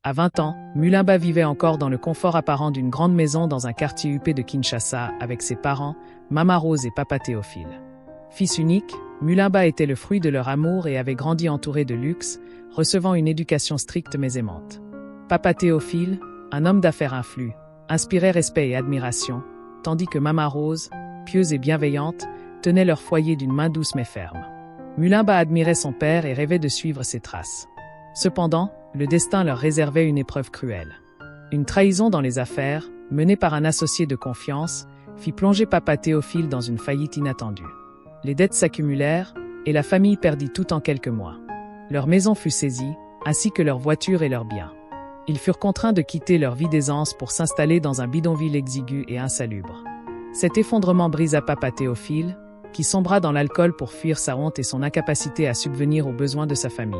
À 20 ans, Mulimba vivait encore dans le confort apparent d'une grande maison dans un quartier huppé de Kinshasa avec ses parents, Mama Rose et Papa Théophile. Fils unique, Mulimba était le fruit de leur amour et avait grandi entouré de luxe, recevant une éducation stricte mais aimante. Papa Théophile, un homme d'affaires influent, inspirait respect et admiration, tandis que Mama Rose, pieuse et bienveillante, tenait leur foyer d'une main douce mais ferme. Mulimba admirait son père et rêvait de suivre ses traces. Cependant, le destin leur réservait une épreuve cruelle. Une trahison dans les affaires, menée par un associé de confiance, fit plonger Papa Théophile dans une faillite inattendue. Les dettes s'accumulèrent, et la famille perdit tout en quelques mois. Leur maison fut saisie, ainsi que leurs voitures et leurs biens. Ils furent contraints de quitter leur vie d'aisance pour s'installer dans un bidonville exigu et insalubre. Cet effondrement brisa Papa Théophile, qui sombra dans l'alcool pour fuir sa honte et son incapacité à subvenir aux besoins de sa famille.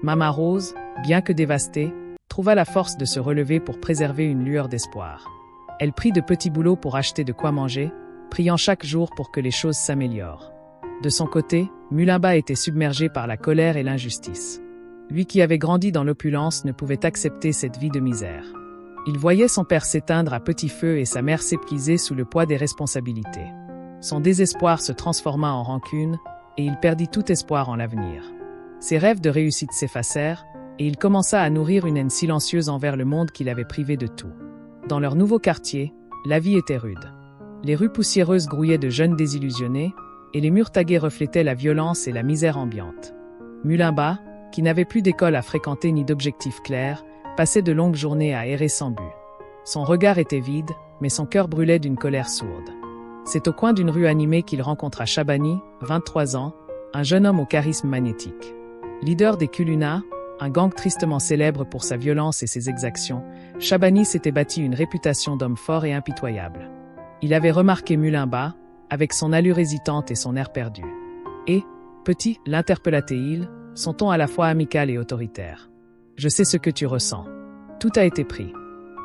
Mama Rose, bien que dévastée, trouva la force de se relever pour préserver une lueur d'espoir. Elle prit de petits boulots pour acheter de quoi manger, priant chaque jour pour que les choses s'améliorent. De son côté, Mulimba était submergé par la colère et l'injustice. Lui qui avait grandi dans l'opulence ne pouvait accepter cette vie de misère. Il voyait son père s'éteindre à petit feu et sa mère s'épuiser sous le poids des responsabilités. Son désespoir se transforma en rancune, et il perdit tout espoir en l'avenir. Ses rêves de réussite s'effacèrent, et il commença à nourrir une haine silencieuse envers le monde qu'il avait privé de tout. Dans leur nouveau quartier, la vie était rude. Les rues poussiéreuses grouillaient de jeunes désillusionnés, et les murs tagués reflétaient la violence et la misère ambiante. Mulimba, qui n'avait plus d'école à fréquenter ni d'objectifs clairs, passait de longues journées à errer sans but. Son regard était vide, mais son cœur brûlait d'une colère sourde. C'est au coin d'une rue animée qu'il rencontra Shabani, 23 ans, un jeune homme au charisme magnétique. Leader des Kuluna, un gang tristement célèbre pour sa violence et ses exactions, Shabani s'était bâti une réputation d'homme fort et impitoyable. Il avait remarqué Mulimba, avec son allure hésitante et son air perdu. Et, petit, l'interpella-t-il, son ton à la fois amical et autoritaire. « Je sais ce que tu ressens. Tout a été pris.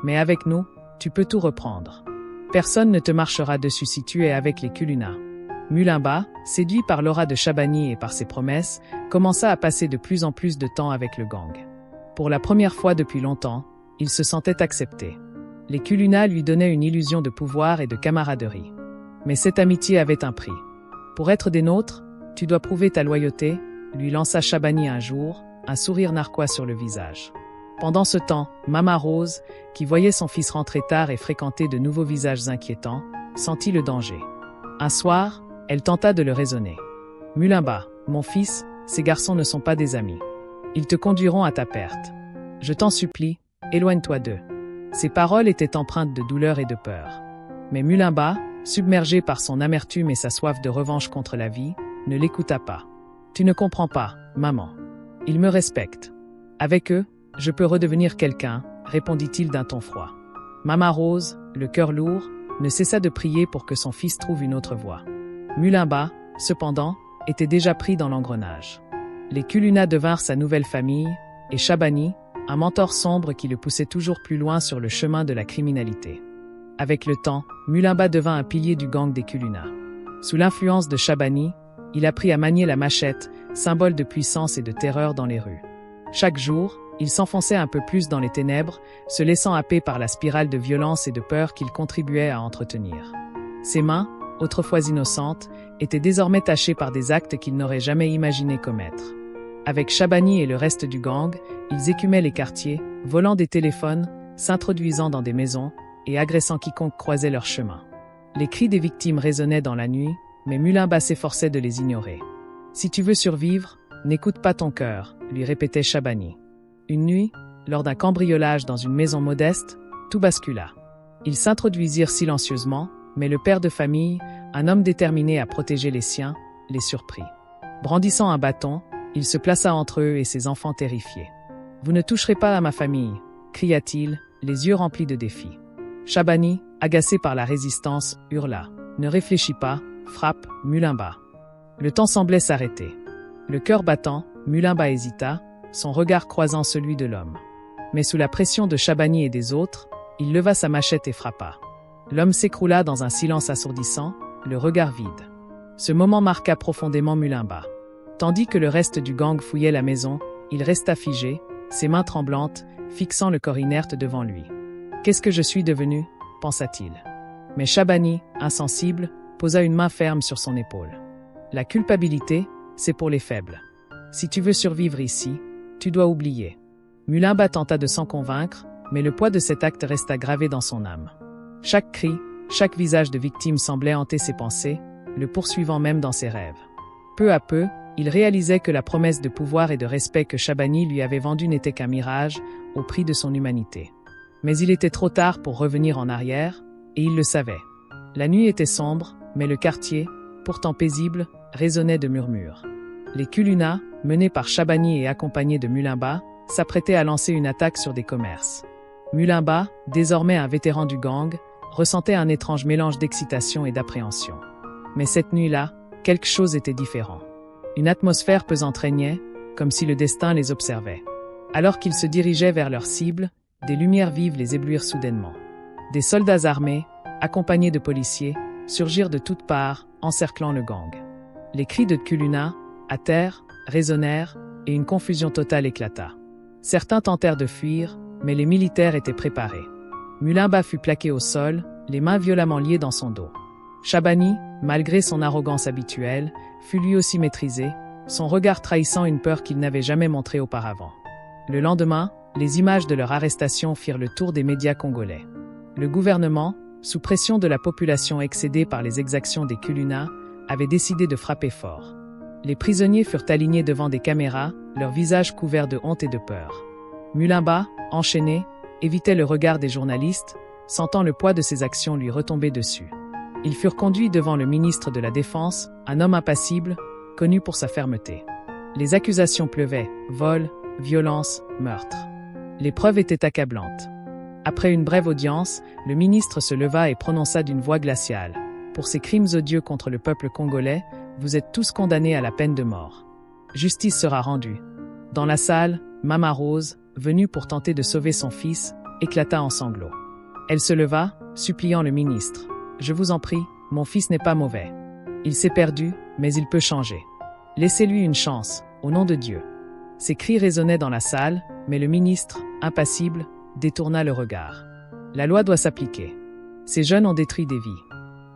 Mais avec nous, tu peux tout reprendre. Personne ne te marchera dessus si tu es avec les Kuluna. » Mulimba, séduit par l'aura de Shabani et par ses promesses, commença à passer de plus en plus de temps avec le gang. Pour la première fois depuis longtemps, il se sentait accepté. Les Kuluna lui donnaient une illusion de pouvoir et de camaraderie. Mais cette amitié avait un prix. « Pour être des nôtres, tu dois prouver ta loyauté », lui lança Shabani un jour, un sourire narquois sur le visage. Pendant ce temps, Mama Rose, qui voyait son fils rentrer tard et fréquenter de nouveaux visages inquiétants, sentit le danger. Un soir, elle tenta de le raisonner. « Mulimba, mon fils, ces garçons ne sont pas des amis. Ils te conduiront à ta perte. Je t'en supplie, éloigne-toi d'eux. » Ses paroles étaient empreintes de douleur et de peur. Mais Mulimba, submergé par son amertume et sa soif de revanche contre la vie, ne l'écouta pas. « Tu ne comprends pas, maman. Ils me respectent. Avec eux, je peux redevenir quelqu'un, répondit-il d'un ton froid. Mama Rose, le cœur lourd, ne cessa de prier pour que son fils trouve une autre voie. Mulimba, cependant, était déjà pris dans l'engrenage. Les Kuluna devinrent sa nouvelle famille, et Shabani, un mentor sombre qui le poussait toujours plus loin sur le chemin de la criminalité. Avec le temps, Mulimba devint un pilier du gang des Kuluna. Sous l'influence de Shabani, il apprit à manier la machette, symbole de puissance et de terreur dans les rues. Chaque jour, il s'enfonçait un peu plus dans les ténèbres, se laissant happer par la spirale de violence et de peur qu'il contribuait à entretenir. Ses mains, autrefois innocentes, étaient désormais tachées par des actes qu'il n'aurait jamais imaginé commettre. Avec Shabani et le reste du gang, ils écumaient les quartiers, volant des téléphones, s'introduisant dans des maisons et agressant quiconque croisait leur chemin. Les cris des victimes résonnaient dans la nuit, mais Mulimba s'efforçait de les ignorer. « Si tu veux survivre, n'écoute pas ton cœur », lui répétait Shabani. Une nuit, lors d'un cambriolage dans une maison modeste, tout bascula. Ils s'introduisirent silencieusement, mais le père de famille, un homme déterminé à protéger les siens, les surprit. Brandissant un bâton, il se plaça entre eux et ses enfants terrifiés. « Vous ne toucherez pas à ma famille », cria-t-il, les yeux remplis de défi. Shabani, agacé par la résistance, hurla. « Ne réfléchis pas, frappe, Mulimba. » Le temps semblait s'arrêter. Le cœur battant, Mulimba hésita, son regard croisant celui de l'homme. Mais sous la pression de Shabani et des autres, il leva sa machette et frappa. L'homme s'écroula dans un silence assourdissant, le regard vide. Ce moment marqua profondément Mulimba. Tandis que le reste du gang fouillait la maison, il resta figé, ses mains tremblantes, fixant le corps inerte devant lui. « Qu'est-ce que je suis devenu » pensa-t-il. Mais Shabani, insensible, posa une main ferme sur son épaule. « La culpabilité, c'est pour les faibles. Si tu veux survivre ici, tu dois oublier. » Mulimba tenta de s'en convaincre, mais le poids de cet acte resta gravé dans son âme. Chaque cri, chaque visage de victime semblait hanter ses pensées, le poursuivant même dans ses rêves. Peu à peu, il réalisait que la promesse de pouvoir et de respect que Shabani lui avait vendue n'était qu'un mirage, au prix de son humanité. Mais il était trop tard pour revenir en arrière, et il le savait. La nuit était sombre, mais le quartier, pourtant paisible, résonnait de murmures. Les Culuna, menés par Shabani et accompagnés de Mulimba, s'apprêtaient à lancer une attaque sur des commerces. Mulimba, désormais un vétéran du gang, ressentait un étrange mélange d'excitation et d'appréhension. Mais cette nuit-là, quelque chose était différent. Une atmosphère pesante régnait, comme si le destin les observait. Alors qu'ils se dirigeaient vers leur cible, des lumières vives les éblouirent soudainement. Des soldats armés, accompagnés de policiers, surgirent de toutes parts, encerclant le gang. Les cris de Culuna, à terre, résonnèrent, et une confusion totale éclata. Certains tentèrent de fuir, mais les militaires étaient préparés. Mulimba fut plaqué au sol, les mains violemment liées dans son dos. Shabani, malgré son arrogance habituelle, fut lui aussi maîtrisé, son regard trahissant une peur qu'il n'avait jamais montrée auparavant. Le lendemain, les images de leur arrestation firent le tour des médias congolais. Le gouvernement, sous pression de la population excédée par les exactions des Culuna, avait décidé de frapper fort. Les prisonniers furent alignés devant des caméras, leurs visages couverts de honte et de peur. Mulimba, enchaîné, évitait le regard des journalistes, sentant le poids de ses actions lui retomber dessus. Ils furent conduits devant le ministre de la Défense, un homme impassible, connu pour sa fermeté. Les accusations pleuvaient, vol, violence, meurtre. Les preuves étaient accablantes. Après une brève audience, le ministre se leva et prononça d'une voix glaciale. « Pour ces crimes odieux contre le peuple congolais, vous êtes tous condamnés à la peine de mort. Justice sera rendue. » Dans la salle, Mama Rose, venue pour tenter de sauver son fils, éclata en sanglots. Elle se leva, suppliant le ministre. « Je vous en prie, mon fils n'est pas mauvais. Il s'est perdu, mais il peut changer. Laissez-lui une chance, au nom de Dieu. » Ces cris résonnaient dans la salle, mais le ministre, impassible, détourna le regard. La loi doit s'appliquer. Ces jeunes ont détruit des vies.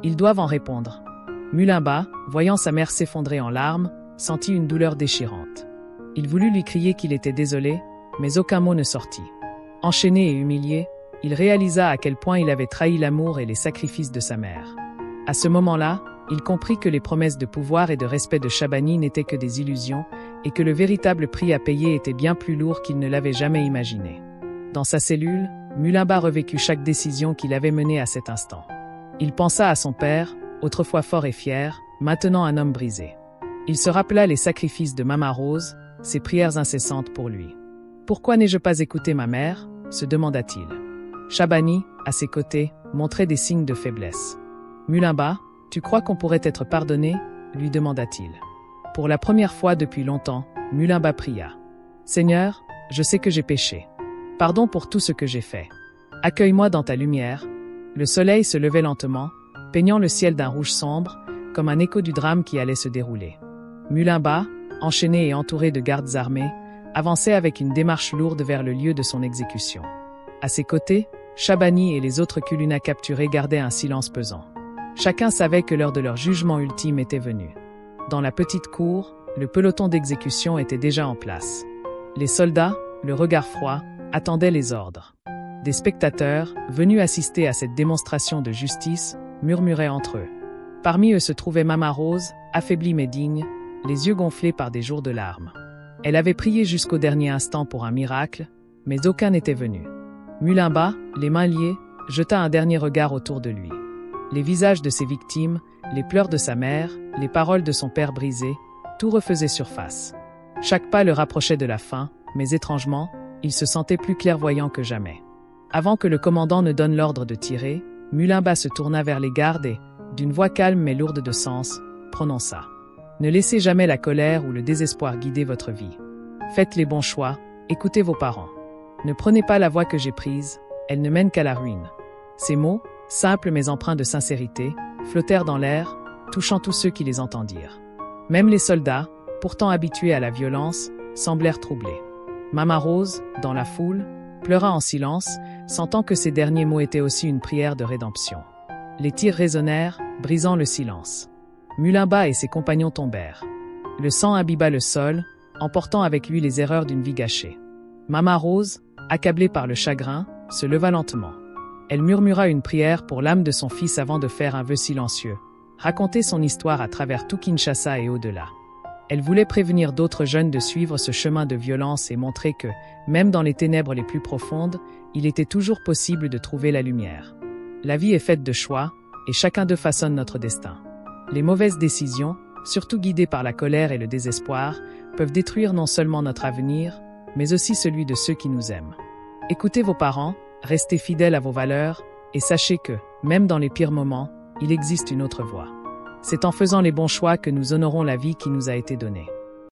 Ils doivent en répondre. Mulimba, voyant sa mère s'effondrer en larmes, sentit une douleur déchirante. Il voulut lui crier qu'il était désolé, mais aucun mot ne sortit. Enchaîné et humilié, il réalisa à quel point il avait trahi l'amour et les sacrifices de sa mère. À ce moment-là, il comprit que les promesses de pouvoir et de respect de Shabani n'étaient que des illusions et que le véritable prix à payer était bien plus lourd qu'il ne l'avait jamais imaginé. Dans sa cellule, Mulimba revécut chaque décision qu'il avait menée à cet instant. Il pensa à son père, autrefois fort et fier, maintenant un homme brisé. Il se rappela les sacrifices de Mama Rose, ses prières incessantes pour lui. « Pourquoi n'ai-je pas écouté ma mère ?» se demanda-t-il. Shabani, à ses côtés, montrait des signes de faiblesse. « Mulimba, tu crois qu'on pourrait être pardonné ?» lui demanda-t-il. Pour la première fois depuis longtemps, Mulimba pria. « Seigneur, je sais que j'ai péché. Pardon pour tout ce que j'ai fait. Accueille-moi dans ta lumière. » Le soleil se levait lentement, peignant le ciel d'un rouge sombre, comme un écho du drame qui allait se dérouler. Mulimba, enchaîné et entouré de gardes armés, avançait avec une démarche lourde vers le lieu de son exécution. À ses côtés, Shabani et les autres Culuna capturés gardaient un silence pesant. Chacun savait que l'heure de leur jugement ultime était venue. Dans la petite cour, le peloton d'exécution était déjà en place. Les soldats, le regard froid, attendaient les ordres. Des spectateurs, venus assister à cette démonstration de justice, murmuraient entre eux. Parmi eux se trouvait Mama Rose, affaiblie mais digne, les yeux gonflés par des jours de larmes. Elle avait prié jusqu'au dernier instant pour un miracle, mais aucun n'était venu. Mulimba, les mains liées, jeta un dernier regard autour de lui. Les visages de ses victimes, les pleurs de sa mère, les paroles de son père brisé, tout refaisait surface. Chaque pas le rapprochait de la fin, mais étrangement, il se sentait plus clairvoyant que jamais. Avant que le commandant ne donne l'ordre de tirer, Mulimba se tourna vers les gardes et, d'une voix calme mais lourde de sens, prononça. « Ne laissez jamais la colère ou le désespoir guider votre vie. Faites les bons choix, écoutez vos parents. Ne prenez pas la voie que j'ai prise, elle ne mène qu'à la ruine. » Ces mots, simples mais empreints de sincérité, flottèrent dans l'air, touchant tous ceux qui les entendirent. Même les soldats, pourtant habitués à la violence, semblèrent troublés. Mama Rose, dans la foule, pleura en silence, sentant que ces derniers mots étaient aussi une prière de rédemption. Les tirs résonnèrent, brisant le silence. Mulimba et ses compagnons tombèrent. Le sang imbiba le sol, emportant avec lui les erreurs d'une vie gâchée. Mama Rose, accablée par le chagrin, se leva lentement. Elle murmura une prière pour l'âme de son fils avant de faire un vœu silencieux, raconter son histoire à travers tout Kinshasa et au-delà. Elle voulait prévenir d'autres jeunes de suivre ce chemin de violence et montrer que, même dans les ténèbres les plus profondes, il était toujours possible de trouver la lumière. La vie est faite de choix, et chacun d'eux façonne notre destin. Les mauvaises décisions, surtout guidées par la colère et le désespoir, peuvent détruire non seulement notre avenir, mais aussi celui de ceux qui nous aiment. Écoutez vos parents, restez fidèles à vos valeurs, et sachez que, même dans les pires moments, il existe une autre voie. C'est en faisant les bons choix que nous honorons la vie qui nous a été donnée.